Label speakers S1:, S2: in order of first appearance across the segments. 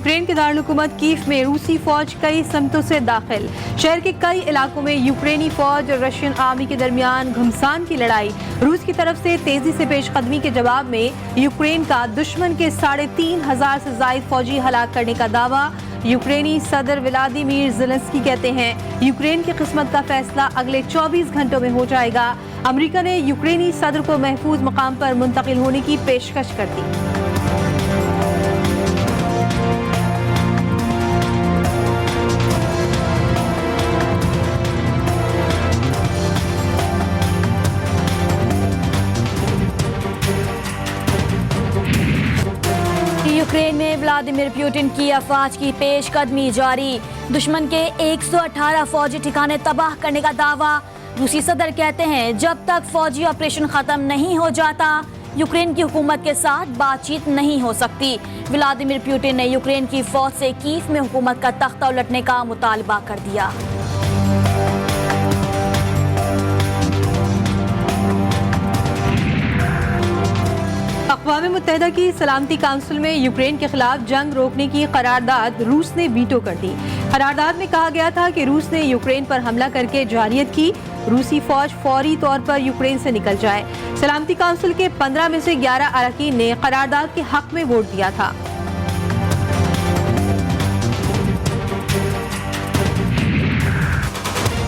S1: Ukraine के दारुल-हुकूमत Kyiv में रूसी फौज कई समतों से दाखिल। शहर के कई इलाकों में यूक्रेनी फौज और रशियन आर्मी के दरमियान घमासान की लड़ाई। रूस की तरफ से तेजी से पेशकदमी के जवाब में यूक्रेन का दुश्मन के 3,500 से जायद फौजी हलाक करने का दावा। यूक्रेनी सदर व्लादिमीर ज़ेलेंस्की कहते हैं यूक्रेन की किस्मत का फैसला अगले 24 घंटों में हो जाएगा। अमेरिका ने यूक्रेनी सदर को महफूज मकाम पर मुंतकिल होने की पेशकश कर दी।
S2: यूक्रेन में व्लादिमीर पुतिन की अफवाज की पेशकदमी जारी। दुश्मन के 118 फौजी ठिकाने तबाह करने का दावा। रूसी सदर कहते हैं जब तक फौजी ऑपरेशन खत्म नहीं हो जाता यूक्रेन की हुकूमत के साथ बातचीत नहीं हो सकती। व्लादिमीर पुतिन ने यूक्रेन की फौज से कीव में हुकूमत का तख्ता उलटने का मुतालबा कर दिया।
S1: अक़वाम मुत्तहिदा की सलामती काउंसिल में यूक्रेन के खिलाफ जंग रोकने की करारदाद रूस ने वीटो कर दी। करारदाद में कहा गया था कि रूस ने यूक्रेन पर हमला करके जारियत की, रूसी फौज फौरी तौर पर यूक्रेन से निकल जाए। सलामती काउंसिल के 15 में से 11 अरकान ने करारदाद के हक में वोट दिया था।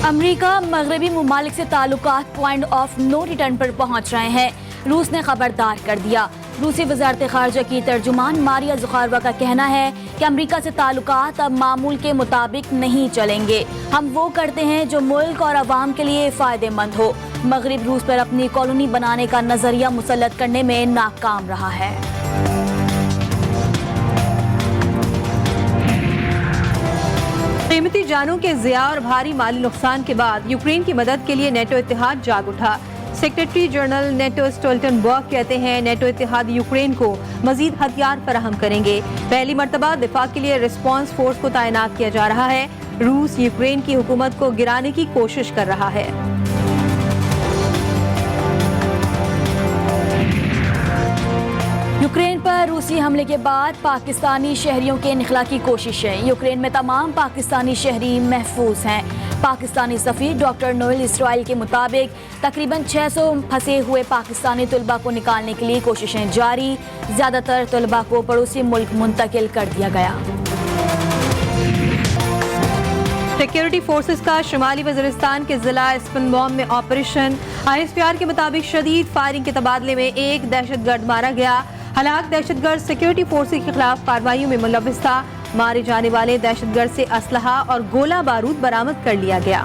S2: अमेरिका मगरबी मुमालिक से ताल्लुकात पॉइंट ऑफ नो रिटर्न पर पहुंच रहे हैं। रूस ने खबरदार कर दिया। रूसी वजारत खारजा की तर्जुमान मारिया ज़ुखारवा का कहना है कि अमेरिका से ताल्लुकात अब मामूल के मुताबिक नहीं चलेंगे। हम वो करते हैं जो मुल्क और अवाम के लिए फ़ायदेमंद हो। मगरिब रूस पर अपनी कॉलोनी बनाने का नजरिया मुसल्लत करने में नाकाम रहा है।
S1: कीमती जानों के ज़िया और भारी माली नुकसान के बाद यूक्रेन की मदद के लिए नेटो इत्तेहाद जाग उठा। सेक्रेटरी जनरल नेटो स्टोल्टनबर्ग कहते हैं नेटो इत्तेहाद यूक्रेन को मजीद हथियार फराहम करेंगे। पहली मरतबा दिफा के लिए रिस्पॉन्स फोर्स को तैनात किया जा रहा है। रूस यूक्रेन की हुकूमत को गिराने की कोशिश कर रहा है।
S2: यूक्रेन पर रूसी हमले के बाद पाकिस्तानी शहरियों के निखला की कोशिशें। यूक्रेन में तमाम पाकिस्तानी शहरी महफूज हैं। पाकिस्तानी सफीर डॉक्टर नोएल इसराइल के मुताबिक तकरीबन 600 फंसे हुए पाकिस्तानी तलबा को निकालने के लिए कोशिशें जारी। ज्यादातर तलबा को पड़ोसी मुल्क मुंतकिल कर दिया गया।
S1: सिक्योरिटी फोर्सेस का शुमाली वज़ीरिस्तान के जिला स्पनबॉम में ऑपरेशन। ISPR के मुताबिक शदीद फायरिंग के तबादले में एक दहशतगर्द मारा गया। हलाक दहशतगर्द सिक्योरिटी फोर्सेस के खिलाफ कार्रवाइयों में मुलव्विस था। मारे जाने वाले दहशतगर्द से असलहा और गोला बारूद बरामद कर लिया गया।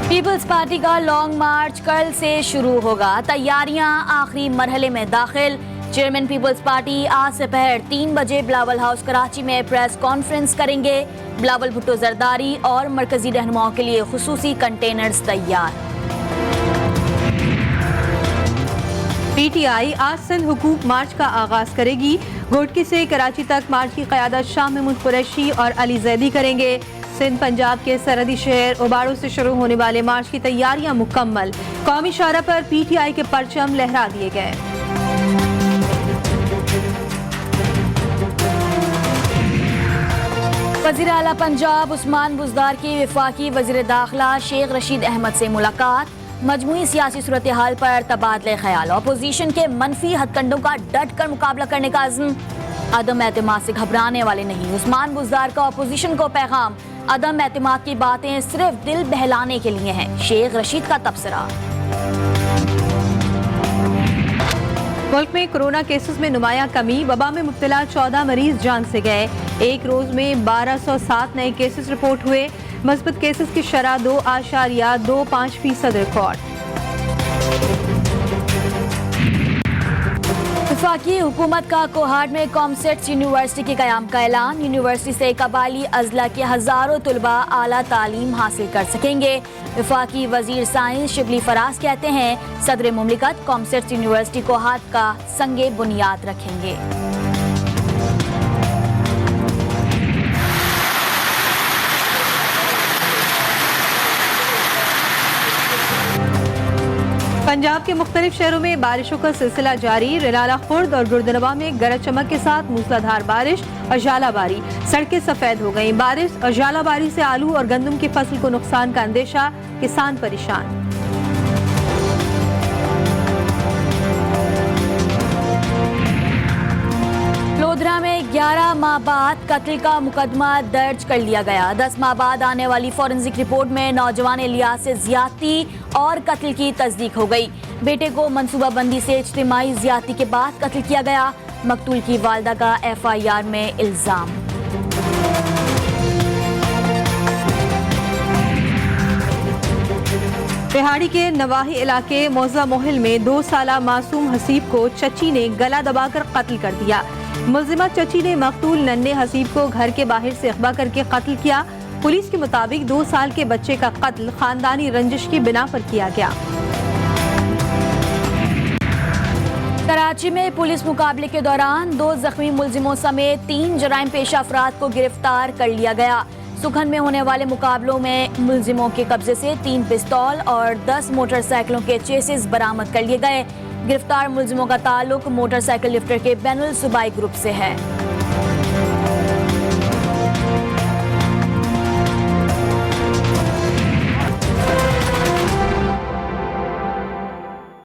S2: पीपल्स पार्टी का लॉन्ग मार्च कल से शुरू होगा। तैयारियां आखिरी मरहले में दाखिल। चेयरमैन पीपल्स पार्टी आज से दोपहर 3 बजे बिलावल हाउस कराची में प्रेस कॉन्फ्रेंस करेंगे। बिलावल भुट्टो जरदारी और मरकजी रहनुमाओं के लिए खुसूसी कंटेनर्स तैयार।
S1: PTI आज सिंध हुकूक मार्च का आगाज करेगी। घोटकी से कराची तक मार्च की क़यादत शाह महमूद कुरैशी और अली जैदी करेंगे। सिंध पंजाब के सरहदी शहर उबाड़ो से शुरू होने वाले मार्च की तैयारियां मुकम्मल। कौमी शाहरा पर PTI के परचम लहरा दिए गए।
S2: वज़ीर आला पंजाब उस्मान बुज़दार की वफाकी वज़ीर दाखिला शेख रशीद अहमद से मुलाकात। मजमूई सियासी सूरत हाल पर तबादले ख्याल। अपोजिशन के मनफी हथकंडों का डट कर मुकाबला करने का अज़्म। अदम एतमाद से घबराने वाले नहीं। उस्मान बुज़दार का अपोजिशन को पैगाम, अदम एतमाद की बातें सिर्फ दिल बहलाने के लिए हैं। शेख रशीद का तबसरा।
S1: मुल्क में कोरोना केसेस में नुमाया कमी। वबा में मुब्तला 14 मरीज जान से गए। एक रोज में 1207 नए केसेस रिपोर्ट हुए। मस्बत केसेस की शरह 2.25% रिकॉर्ड।
S2: वफाकी हुकूमत का कोहाट में कॉमसेट्स यूनिवर्सिटी के क़याम का ऐलान। यूनिवर्सिटी से कबायली अजला के हज़ारों तलबा आला तालीम हासिल कर सकेंगे। वफाकी वजीर साइंस शिबली फराज कहते हैं सदर मुमलिकत कॉमसेट्स यूनिवर्सिटी कोहाट का संगे बुनियाद रखेंगे।
S1: पंजाब के मुख्तलिफ शहरों में बारिशों का सिलसिला जारी। रेलाला खुर्द और गुर्दनवा में गरज चमक के साथ मूसलाधार बारिश और झालाबारी। सड़कें सफेद हो गईं। बारिश और झालाबारी से आलू और गंदम की फसल को नुकसान का अंदेशा, किसान परेशान।
S2: लोधरा में 11 माह बाद कत्ल का मुकदमा दर्ज कर लिया गया। 10 माह बाद आने वाली फॉरेंसिक रिपोर्ट में नौजवान इलियास से ज्यादती और कत्ल की तस्दीक हो गई। बेटे को मंसूबाबंदी से इज्तिमाई ज्यादती के बाद कत्ल किया गया। मकतूल की वालदा का FIR में इल्जाम।
S1: रिहाड़ी के नवाही इलाके मौजा मोहिल में 2 साला मासूम हसीब को चची ने गला दबाकर कत्ल कर दिया। मुलजिमा चची ने मकतूल नन्हे हसीब को घर के बाहर से अगवा करके कत्ल किया। पुलिस के मुताबिक 2 साल के बच्चे का कत्ल खानदानी रंजिश की बिना पर किया गया।
S2: कराची में पुलिस मुकाबले के दौरान 2 जख्मी मुलजिमों समेत 3 जराइम पेशा अफराद को गिरफ्तार कर लिया गया। सुखन में होने वाले मुकाबलों में मुलजिमों के कब्जे से 3 पिस्तौल और 10 मोटरसाइकिलों के चेसिस बरामद कर लिए गए। गिरफ्तार मुलजिमों का ताल्लुक मोटरसाइकिल लिफ्टर के बैनुल सूबाई ग्रुप से है।